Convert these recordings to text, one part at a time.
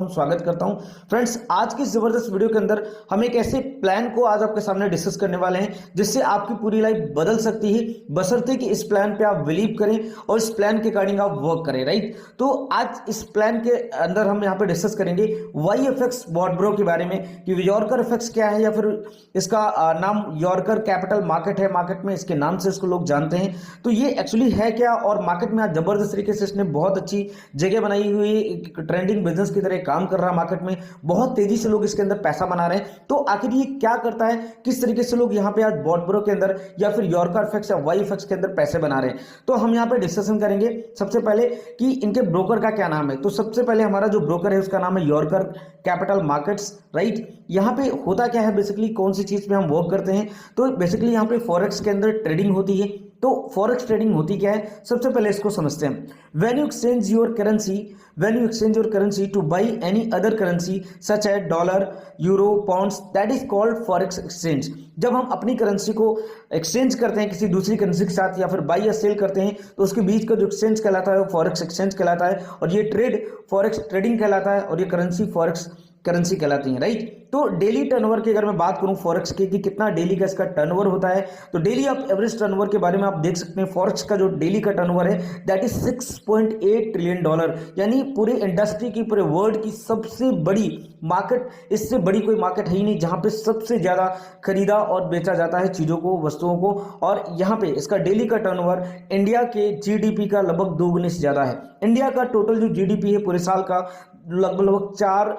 स्वागत करता हूं फ्रेंड्स। आज की जबरदस्त वीडियो के अंदर हम एक ऐसे प्लान को आज आपके सामने डिस्कस करने वाले हैं जिससे आपकी पूरी लाइफ बदल सकती है, बशर्ते कि इस प्लान पे आप बिलीव करें और इस प्लान के अकॉर्डिंग आप वर्क करें। राइट, तो आज इस प्लान के अंदर हम यहाँ पे डिस्कस करेंगे YFX बॉट ब्रो के बारे में कि यॉर्कर एफएक्स क्या है, या फिर इसका नाम यॉर्कर कैपिटल मार्केट है, मार्केट में इसके नाम से इसको लोग जानते हैं। तो ये एक्चुअली है क्या, और मार्केट में आज जबरदस्त तरीके से इसने बहुत अच्छी जगह बनाई हुई है, ट्रेंडिंग बिजनेस की तरह काम कर रहा है मार्केट में, बहुत तेजी से लोग इसके अंदर पैसा बना रहे हैं। तो आखिर ये क्या करता है, किस तरीके से लोग यहाँ पे आज बॉट ब्रो के अंदर या फिर यॉर्कर एफएक्स या YFX के अंदर पैसे बना रहे हैं, तो हम यहाँ पे डिस्कशन करेंगे। सबसे पहले कि इनके ब्रोकर का क्या नाम है। तो सबसे पहले हमारा जो ब्रोकर है उसका नाम है यॉर्कर कैपिटल मार्केट्स। राइट, यहाँ पे होता क्या है, बेसिकली कौन सी चीज पे हम वर्क करते हैं, तो बेसिकली यहाँ पे फॉरेक्स के अंदर ट्रेडिंग होती है। तो फॉरेक्स ट्रेडिंग होती क्या है, सबसे पहले इसको समझते हैं। When you exchange your currency to buy any other currency such as dollar, euro, pounds, that is called forex exchange. जब हम अपनी करेंसी को एक्सचेंज करते हैं किसी दूसरी करेंसी के साथ, या फिर बाई या सेल करते हैं, तो उसके बीच का जो एक्सचेंज कहलाता है वो फॉरेक्स एक्सचेंज कहलाता है, और ये ट्रेड फॉरेक्स ट्रेडिंग कहलाता है, और ये करेंसी फॉरेक्स करेंसी कहलाती है। राइट, तो डेली टर्नओवर की अगर मैं बात करूं फॉरेक्स के कि कितना डेली का इसका टर्नओवर होता है, तो डेली आप एवरेज टर्नओवर के बारे में आप देख सकते हैं। फॉरेक्स का जो डेली का टर्नओवर है दैट इज $6.8 ट्रिलियन, यानी पूरे इंडस्ट्री की, पूरे वर्ल्ड की सबसे बड़ी मार्केट। इससे बड़ी कोई मार्केट है ही नहीं जहां पे सबसे ज्यादा खरीदा और बेचा जाता है चीजों को, वस्तुओं को। और यहाँ पे इसका डेली का टर्नओवर इंडिया के GDP का लगभग दोगुने से ज्यादा है। इंडिया का टोटल जो GDP है पूरे साल का लगभग 4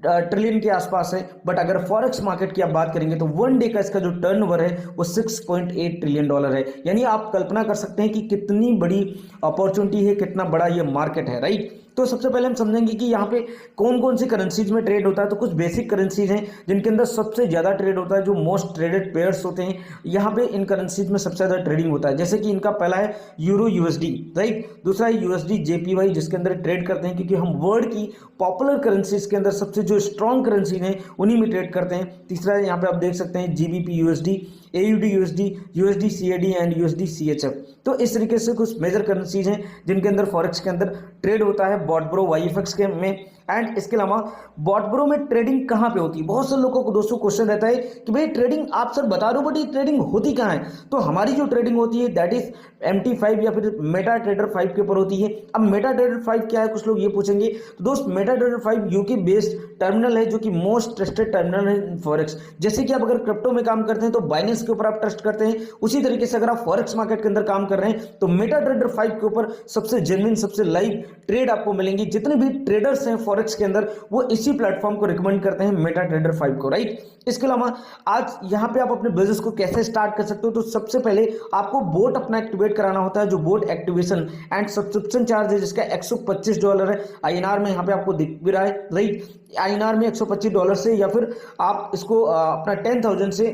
ट्रिलियन के आसपास है, बट अगर फॉरेक्स मार्केट की आप बात करेंगे तो वन डे का इसका जो टर्नओवर है वो $6.8 ट्रिलियन है। यानी आप कल्पना कर सकते हैं कि कितनी बड़ी अपॉर्चुनिटी है, कितना बड़ा ये मार्केट है। राइट, तो सबसे पहले हम समझेंगे कि यहाँ पे कौन कौन सी करेंसीज में ट्रेड होता है। तो कुछ बेसिक करेंसीज हैं जिनके अंदर सबसे ज्यादा ट्रेड होता है, जो मोस्ट ट्रेडेड पेयर्स होते हैं, यहाँ पे इन करेंसीज में सबसे ज्यादा ट्रेडिंग होता है। जैसे कि इनका पहला है यूरो USD, राइट, दूसरा है USD JPY जिसके अंदर ट्रेड करते हैं, क्योंकि हम वर्ल्ड की पॉपुलर करेंसीज के अंदर सबसे जो स्ट्रॉन्ग करेंसी है उन्हीं में ट्रेड करते हैं। तीसरा है यहाँ पे आप देख सकते हैं GBP USD, AUD USD, USD CAD and USD CHF। तो इस तरीके से कुछ मेजर करेंसीज हैं जिनके अंदर फॉरेक्स के अंदर ट्रेड होता है बॉट ब्रो YFX के में। एंड इसके अलावा बॉट ब्रो में ट्रेडिंग कहाँ पे होती है, बहुत से लोगों को दोस्तों क्वेश्चन रहता है कि भाई ट्रेडिंग आप सर बता रहे हो, बट ये ट्रेडिंग होती कहाँ है। तो हमारी जो ट्रेडिंग होती है दैट इज MT5 या फिर मेटा ट्रेडर 5 के ऊपर होती है। अब मेटा ट्रेडर 5 क्या है, कुछ लोग ये पूछेंगे। तो दोस्त Meta trader 5 UK based terminal है, जो कि मोस्ट ट्रस्टेड टर्मिनल है फॉरेक्स। जैसे कि आप अगर क्रिप्टो में काम करते हैं तो बाइनेंस के ऊपर आप ट्रस्ट करते हैं, उसी तरीके से अगर आप फॉरेक्स मार्केट के अंदर काम कर रहे हैं तो मेटा ट्रेडर 5 के ऊपर सबसे जेन्युइन, सबसे लाइव ट्रेड आपको मिलेंगी। जितने भी ट्रेडर्स हैं फॉरेक्स के अंदर वो इसी प्लेटफॉर्म को रिकमेंड करते हैं, मेटा ट्रेडर 5 को। राइट, इसके अलावा आज यहाँ पे आप अपने बिजनेस को कैसे स्टार्ट कर सकते हो। तो सबसे पहले आपको बोट अपना एक्टिवेट कराना होता है, जो boat activation and subscription charge है जिसका $125 है। INR में यहाँ पे आपको दिख भी रहा है। राइट, INR में $125 से, या फिर आप इसको अपना 10,000 से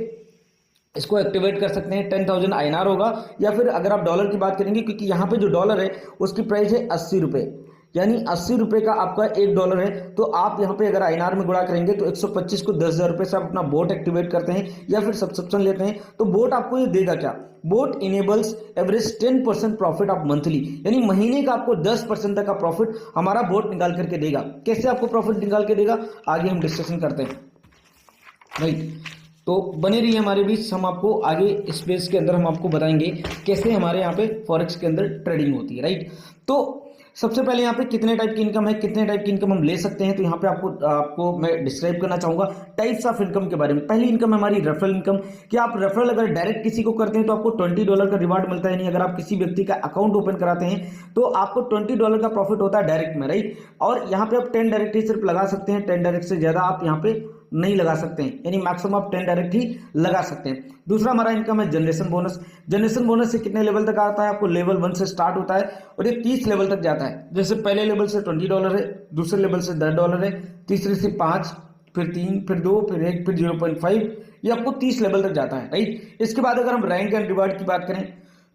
इसको एक्टिवेट कर सकते हैं। 10,000 INR होगा, या फिर अगर आप डॉलर की बात करेंगे, क्योंकि यहाँ पे जो डॉलर है उसकी प्राइस है 80 रुपये, यानी 80 रुपये का आपका $1 है। तो आप यहाँ पे अगर INR में गुणा करेंगे तो 125 को 10,000 रुपये से आप अपना बोट एक्टिवेट करते हैं या फिर सब्सक्रिप्शन लेते हैं। तो बोट आपको ये देगा क्या, boat enables average 10% profit of monthly, यानी महीने का आपको 10% तक का प्रॉफिट हमारा बोट निकाल करके देगा। कैसे आपको प्रॉफिट निकाल के देगा, आगे हम डिस्कशन करते हैं। राइट, तो बने रहिए हमारे बीच, हम आपको आगे इस पेज के अंदर हम आपको बताएंगे कैसे हमारे यहाँ पे फॉरेक्स के अंदर ट्रेडिंग होती है। राइट, तो सबसे पहले यहाँ पे कितने टाइप की इनकम है, कितने टाइप की इनकम हम ले सकते हैं। तो यहाँ पे आपको मैं डिस्क्राइब करना चाहूंगा टाइप्स ऑफ इनकम के बारे में। पहली इनकम है हमारी रेफरल इनकम, कि आप रेफरल अगर डायरेक्ट किसी को करते हैं तो आपको $20 का रिवार्ड मिलता है। नहीं, अगर आप किसी व्यक्ति का अकाउंट ओपन कराते हैं तो आपको $20 का प्रॉफिट होता है डायरेक्ट में। राइट, और यहाँ पे आप 10 डायरेक्ट ही सिर्फ लगा सकते हैं, 10 डायरेक्ट से ज्यादा आप यहाँ पे नहीं लगा सकते हैं, यानी मैक्सिमम आप 10 डायरेक्ट ही लगा सकते हैं। दूसरा हमारा इनकम है जनरेशन बोनस। जनरेशन बोनस से कितने लेवल तक आता है, आपको लेवल 1 से स्टार्ट होता है और ये 30 लेवल तक जाता है। जैसे पहले लेवल से $20 है, दूसरे लेवल से $10 है, तीसरे से 5, फिर 3, फिर 2, फिर 1, फिर 0.5, ये आपको 30 लेवल तक जाता है। राइट, इसके बाद अगर हम रैंक एंड रिवार्ड की बात करें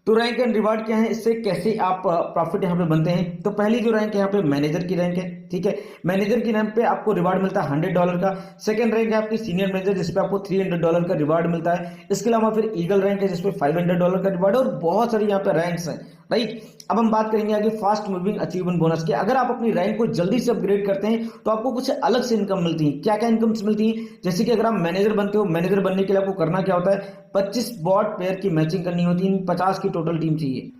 तो रैंक एंड रिवार्ड क्या है, इससे कैसे आप प्रॉफिट यहाँ पे बनते हैं। तो पहली जो रैंक है यहाँ पे मैनेजर की रैंक है, ठीक है। मैनेजर की रैंक पे आपको रिवार्ड मिलता है $100 का। सेकंड रैंक है आपकी सीनियर मैनेजर, जिसपे आपको $300 का रिवार्ड मिलता है। इसके अलावा फिर ईगल रैंक है जिसपे $500 का रिवार्ड, और बहुत सारी यहाँ पे रैंक्स हैं, राइट। अब हम बात करेंगे आगे फास्ट मूविंग अचीवमेंट बोनस की। अगर आप अपनी रैंक को जल्दी से अपग्रेड करते हैं तो आपको कुछ अलग से इनकम मिलती है। क्या क्या इनकम्स मिलती है, जैसे कि अगर आप मैनेजर बनते हो, मैनेजर बनने के लिए आपको करना क्या होता है, 25 बॉट पेयर की मैचिंग करनी होती है, 50 की टोटल टीम चाहिए।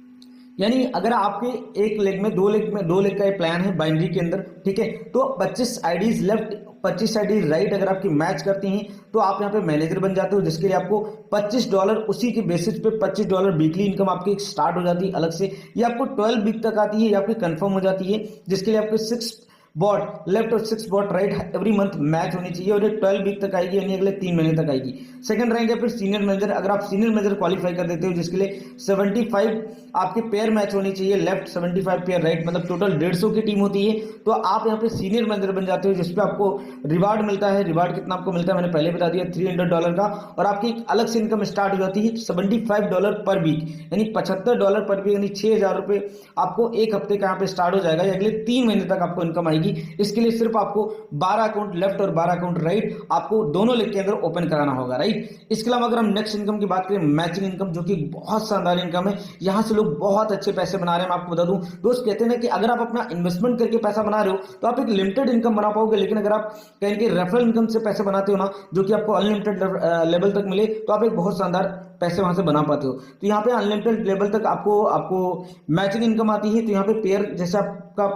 यानी अगर आपके एक लेग में दो लेग का ये प्लान है बाइनरी के अंदर, ठीक है, तो 25 आईडीज लेफ्ट 25 आईडीज राइट अगर आपकी मैच करती हैं तो आप यहाँ पे मैनेजर बन जाते हो, जिसके लिए आपको $25 उसी के बेसिस पे $25 वीकली इनकम आपकी स्टार्ट हो जाती है अलग से। ये आपको 12 वीक तक आती है, ये आपकी कंफर्म हो जाती है, जिसके लिए आपके 6 बॉट लेफ्ट और 6 bot right every month match होनी चाहिए, और ये 12 वीक तक आएगी, यानी अगले 3 महीने तक आएगी। सेकंड रैंक है फिर सीनियर मैनेजर। अगर आप सीनियर मैनेजर क्वालिफाई कर देते हो, जिसके लिए 75 आपके पेयर मैच होनी चाहिए, लेफ्ट 75 पेयर राइट, मतलब टोटल 150 की टीम होती है, तो आप यहाँ पे सीनियर मैनेजर बन जाते हो, जिसपे आपको रिवार्ड मिलता है। रिवार्ड कितना आपको मिलता है मैंने पहले बता दिया, $300 का, और आपकी एक अलग से इनकम स्टार्ट हो जाती है $75 पर वीक, यानी $75 पर वीक, यानी $6000 आपको एक हफ्ते का यहाँ पे स्टार्ट हो जाएगा, अगले 3 महीने तक आपको इनकम आएगी। इसके लिए सिर्फ आपको 12 अकाउंट लेफ्ट और 12 अकाउंट राइट आपको दोनों लेग के अंदर ओपन कराना होगा, राइट। इसके अलावा अगर हम नेक्स्ट इनकम की बात करें, मैचिंग इनकम, जो कि बहुत शानदार इनकम है, यहां से लोग बहुत अच्छे पैसे बना रहे हैं। मैं आपको बता दूं दोस्त, कहते हैं ना कि अगर आप अपना इन्वेस्टमेंट करके पैसा बना रहे हो तो आप एक लिमिटेड इनकम बना पाओगे, लेकिन अगर आप कहीं के रेफरल इनकम से पैसे बनाते हो ना, जो कि आपको अनलिमिटेड लेवल तक मिले, तो आप एक बहुत शानदार पैसे वहां से बना पाते हो। तो यहाँ पे अनलिमिटेड लेवल तक आपको मैचिंग इनकम आती है। तो यहाँ पे पेयर जैसे आपका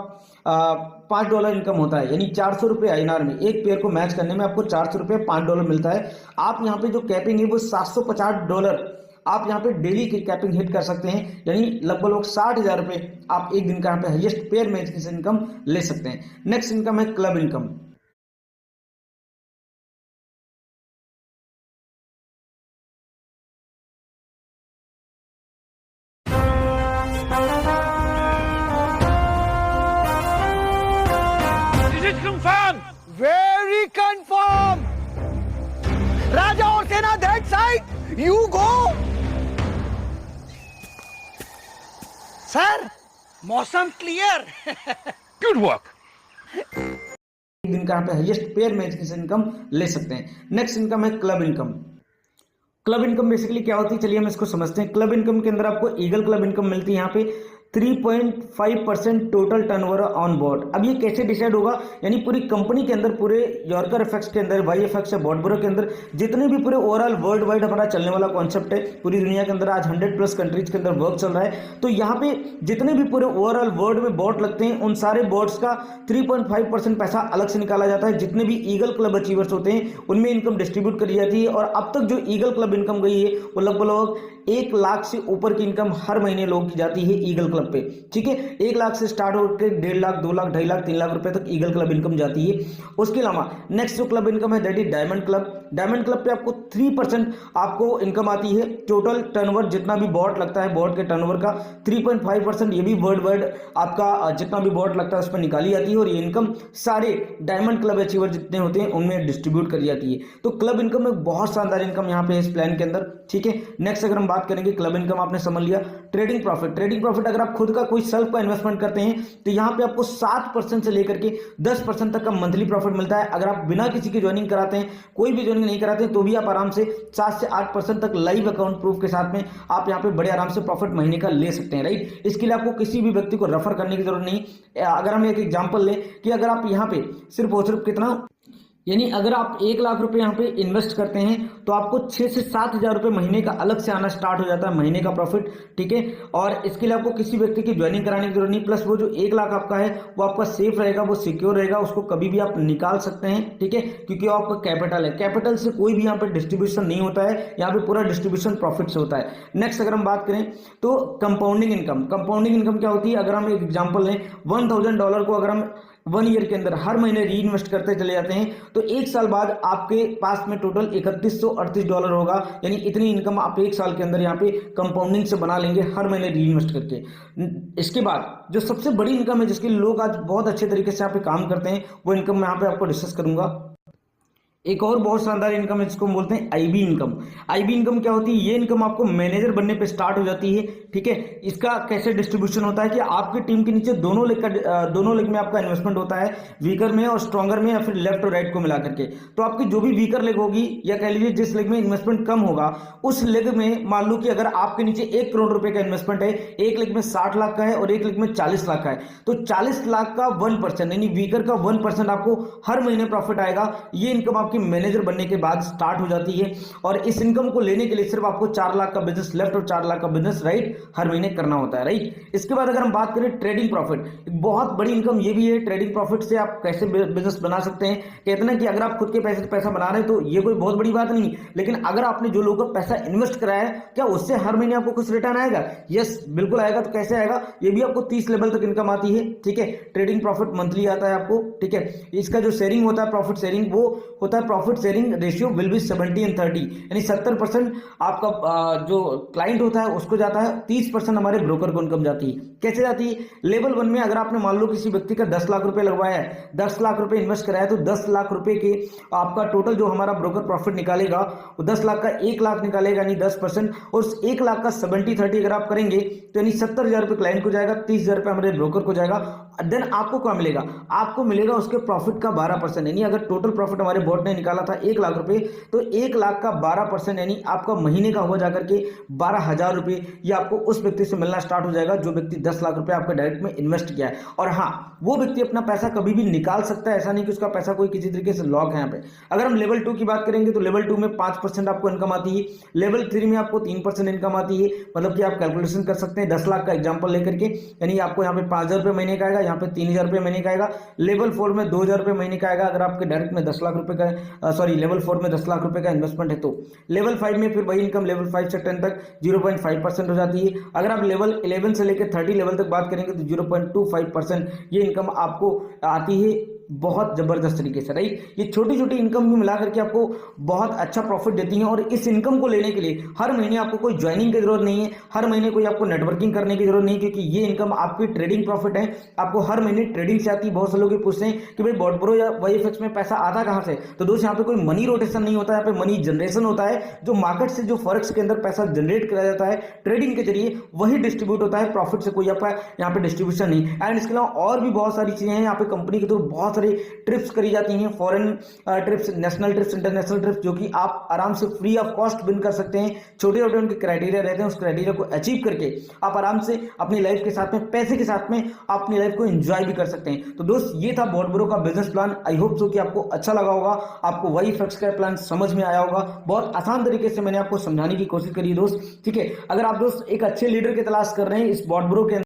$5 इनकम होता है, यानी ₹400 आईएनआर में एक पेयर को मैच करने में आपको ₹400 $5 मिलता है। आप यहाँ पे जो कैपिंग है वो $750 आप यहाँ पे डेली की कैपिंग हिट कर सकते हैं, यानी लगभग ₹60,000 आप एक दिन का यहाँ पे हाईएस्ट पेयर मैच की इनकम ले सकते हैं। नेक्स्ट इनकम है club income. Very confirm. Raja or Sena, that side. You go. Sir, मौसम क्लियर. Good work. एक दिन का यहाँ पे हाईएस्ट पेयर मैच की इनकम ले सकते हैं। नेक्स्ट इनकम है club income. Club income basically क्या होती है, चलिए हम इसको समझते हैं। क्लब इनकम के अंदर आपको ईगल क्लब इनकम मिलती है यहाँ पे 3.5% टोटल टर्नओवर ऑन बोर्ड। अब ये कैसे डिसाइड होगा, यानी पूरी कंपनी के अंदर, पूरे यॉर्कर इफेक्ट्स के अंदर, वाई इफेक्ट्स है, बॉटब्रो के अंदर, जितने भी पूरे ओवरऑल वर्ल्ड वाइड हमारा चलने वाला कॉन्सेप्ट है, पूरी दुनिया के अंदर आज 100+ कंट्रीज के अंदर वर्क चल रहा है। तो यहाँ पे जितने भी पूरे ओवरऑल वर्ल्ड में बोर्ड लगते हैं, उन सारे बोर्ड्स का 3.5% पैसा अलग से निकाला जाता है। जितने भी ईगल क्लब अचीवर्स होते हैं उनमें इनकम डिस्ट्रीब्यूट करी जाती है, और अब तक जो ईगल क्लब इनकम गई है वो लगभग 1 लाख से ऊपर की इनकम हर महीने लोग की जाती है ईगल क्लब पे, ठीक है। 1 लाख से स्टार्ट होकर 1.5 लाख, 2 लाख, 2.5 लाख, 3 लाख रुपए तक ईगल क्लब इनकम जाती है। उसके अलावा नेक्स्ट जो क्लब इनकम है that is diamond club. Diamond club पे आपको 3% आपको इनकम आती है। टोटल टर्नओवर जितना भी बॉट लगता है, बॉट के टर्नओवर का 3.5% ये भी वर्ल्ड वाइड आपका जितना भी बॉट लगता है उस पर निकाली जाती है, और ये इनकम सारे डायमंड क्लब अचीवर जितने होते हैं उनमें डिस्ट्रीब्यूट करी जाती है। तो क्लब इनकम में बहुत शानदार इनकम यहाँ पे इस प्लान के अंदर, ठीक है। नेक्स्ट अगर हम बात करेंगे, क्लब इनकम आपने समझ लिया। ट्रेडिंग प्रॉफिट, ट्रेडिंग प्रॉफिट अगर आप खुद का कोई सेल्फ का इन्वेस्टमेंट करते हैं तो यहाँ पे आपको 7% से लेकर के 10% तक का मंथली प्रॉफिट मिलता है। अगर आप बिना किसी की ज्वाइनिंग कराते हैं, कोई भी ज्वाइनिंग नहीं कराते हैं, तो भी आप आराम से 7 से 8% तक लाइव अकाउंट प्रूफ के साथ में आप यहाँ पे बड़े आराम से प्रॉफिट महीने का ले सकते हैं, राइट। इसके लिए आपको किसी भी व्यक्ति को रेफर करने की जरूरत नहीं। अगर हम एक एग्जांपल लें कि अगर आप यहाँ पे सिर्फ और सिर्फ कितना, यानी अगर आप 1 लाख रुपए यहाँ पे इन्वेस्ट करते हैं तो आपको 6 से 7 हज़ार रुपए महीने का अलग से आना स्टार्ट हो जाता है, महीने का प्रॉफिट, ठीक है। और इसके लिए आपको किसी व्यक्ति की ज्वाइनिंग कराने की जरूरत नहीं। प्लस वो जो 1 लाख आपका है वो आपका सेफ रहेगा, वो सिक्योर रहेगा, उसको कभी भी आप निकाल सकते हैं, ठीक है, क्योंकि वो आपका कैपिटल है। कैपिटल से कोई भी यहाँ पे डिस्ट्रीब्यूशन नहीं होता है, यहाँ पे पूरा डिस्ट्रीब्यूशन प्रॉफिट से होता है। नेक्स्ट अगर हम बात करें तो कंपाउंडिंग इनकम। कंपाउंडिंग इनकम क्या होती है, अगर हम एक एग्जाम्पल लें, $1000 को अगर हम 1 ईयर के अंदर हर महीने री इन्वेस्ट करते चले जाते हैं तो 1 साल बाद आपके पास में टोटल $3138 होगा, यानी इतनी इनकम आप 1 साल के अंदर यहाँ पे कंपाउंडिंग से बना लेंगे हर महीने री इन्वेस्ट करके। इसके बाद जो सबसे बड़ी इनकम है जिसके लिए लोग आज बहुत अच्छे तरीके से यहाँ पे काम करते हैं, वो इनकम मैं यहाँ पे आपको डिस्कस करूंगा। एक और बहुत शानदार इनकम है जिसको हम बोलते हैं आईबी इनकम। आईबी इनकम क्या होती है? ये इनकम आपको मैनेजर बनने पे स्टार्ट हो जाती है, ठीक है। इसका कैसे डिस्ट्रीब्यूशन होता है कि आपकी टीम के नीचे दोनों लेग में आपका इन्वेस्टमेंट होता है, वीकर में और स्ट्रॉन्गर में, या फिर लेफ्ट और राइट को मिला करके। तो आपकी जो भी वीकर लेग होगी, या कह लीजिए जिस लेग में इन्वेस्टमेंट कम होगा, उस लेग में मान लो कि अगर आपके नीचे 1 करोड़ रुपए का इन्वेस्टमेंट है, एक लेग में 60 लाख का है और एक लेग में 40 लाख का है, तो 40 लाख का 1% यानी वीकर का 1% आपको हर महीने प्रॉफिट आएगा। ये इनकम आपकी मैनेजर बनने के बाद स्टार्ट हो जाती है। और इस इनकम को लेने के लिए सिर्फ आपको 4 लाख का बिजनेस लेफ्ट और 4 लाख का बिजनेस राइट हर महीने करना होता है, राइट। इसके बाद अगर हम बात करें ट्रेडिंग प्रॉफिट, एक बहुत बड़ी इनकम ये भी है। ट्रेडिंग प्रॉफिट से आप कैसे बिजनेस बना सकते हैं? कहते हैं कि अगर आप खुद के पैसे से पैसा बना रहे हैं तो ये कोई बहुत बड़ी बात नहीं, लेकिन अगर आपने जो लोगों का पैसा इन्वेस्ट कराया है, क्या उससे हर महीने आपको कुछ रिटर्न आएगा? यस, बिल्कुल आएगा। तो कैसे आएगा? ये भी आपको 30 लेवल तक इनकम आती है, ठीक है। ट्रेडिंग प्रॉफिट मंथली आता है आपको, ठीक है। इसका जो शेयरिंग होता है, प्रॉफिट शेयरिंग, वो होता है profit sharing ratio will be 70 and 30, यानी 70% आपका जो क्लाइंट होता है उसको जाता है, 30% हमारे ब्रोकर को इनकम जाती है। कैसे जाती है? लेवल 1 में अगर आपने मान लो किसी व्यक्ति का 10 लाख रुपए लगवाया है, 10 लाख रुपए इन्वेस्ट कराया है, तो 10 लाख रुपए के आपका टोटल जो हमारा ब्रोकर प्रॉफिट निकालेगा वो 10 लाख का 1 लाख निकालेगा, यानी 10%। और उस 1 लाख का 70-30 अगर आप करेंगे तो यानी 70,000 रुपए क्लाइंट को जाएगा, 30,000 रुपए हमारे ब्रोकर को जाएगा। देन आपको क्या मिलेगा? आपको मिलेगा उसके प्रॉफिट का 12%, यानी अगर टोटल प्रॉफिट हमारे बोर्ड ने निकाला था 1 लाख रुपए, तो 1 लाख का 12% यानी आपका महीने का हुआ जाकर के 12,000 रुपए, ये आपको उस व्यक्ति से मिलना स्टार्ट हो जाएगा जो व्यक्ति 10 लाख रुपए आपके डायरेक्ट में इन्वेस्ट किया है। और हाँ, वो व्यक्ति अपना पैसा कभी भी निकाल सकता है, ऐसा नहीं कि उसका पैसा कोई किसी तरीके से लॉक है यहाँ पे। अगर हम लेवल 2 की बात करेंगे तो लेवल 2 में 5% आपको इनकम आती है, लेवल 3 में आपको 3% इनकम आती है। मतलब कि आप कैलकुलेशन कर सकते हैं 10 लाख का एग्जाम्पल लेकर के, यानी आपको यहाँ पे 5,000 रुपए महीने का आएगा, यहाँ पे 3,000 रुपए महीने का आएगा। लेवल 4 में 2,000 रुपए महीने का आएगा अगर आपके डायरेक्ट में 10 लाख रुपए का लेवल 4 में 10 लाख रुपए का इन्वेस्टमेंट है। तो लेवल 5 में फिर वही इनकम लेवल 5 से 10 तक 0.5% हो जाती है। अगर आप लेवल 11 से लेकर 30 लेवल तक बात करेंगे तो 0.25% ये इनकम आपको आती है, बहुत जबरदस्त तरीके से, राइट। ये छोटी छोटी इनकम भी मिला करके आपको बहुत अच्छा प्रॉफिट देती हैं। और इस इनकम को लेने के लिए हर महीने आपको कोई ज्वाइनिंग की जरूरत नहीं है, हर महीने कोई आपको नेटवर्किंग करने की जरूरत नहीं, क्योंकि ये इनकम आपकी ट्रेडिंग प्रॉफिट है, आपको हर महीने ट्रेडिंग से आती है। बहुत से लोग पूछते हैं कि भाई बॉटब्रो या वाईएफएक्स में पैसा आता कहां से? तो दोस्त, यहाँ पे कोई मनी रोटेशन नहीं होता है, यहाँ पे मनी जनरेशन होता है। जो मार्केट से जो फॉरेक्स के अंदर पैसा जनरेट किया जाता है ट्रेडिंग के जरिए, वही डिस्ट्रीब्यूट होता है, प्रॉफिट से कोई आपका यहाँ पे डिस्ट्रीब्यूशन नहीं। एंड इसके अलावा और भी बहुत सारी चीजें हैं यहाँ पे। कंपनी के थ्रू बहुत सारी ट्रिप्स करी जाती हैं, foreign trips, national trips, international trips, जो कि आप आराम से फ्री ऑफ कॉस्ट विन कर सकते हैं। छोटे छोटे उनके क्राइटेरिया रहते हैं, उस क्राइटेरिया को अचीव करके आप आराम से अपनी लाइफ के साथ में, पैसे के साथ में आप अपनी लाइफ को एंजॉय भी कर सकते हैं। तो दोस्त, ये था बॉटब्रो का business plan. I hope so कि आपको अच्छा लगा होगा, आपको वाईएफएक्स का प्लान समझ में आया होगा। बहुत आसान तरीके से मैंने आपको समझाने की कोशिश करी दोस्त, ठीक है। अगर आप दोस्त एक अच्छे लीडर की तलाश कर रहे हैं इस बॉटब्रो के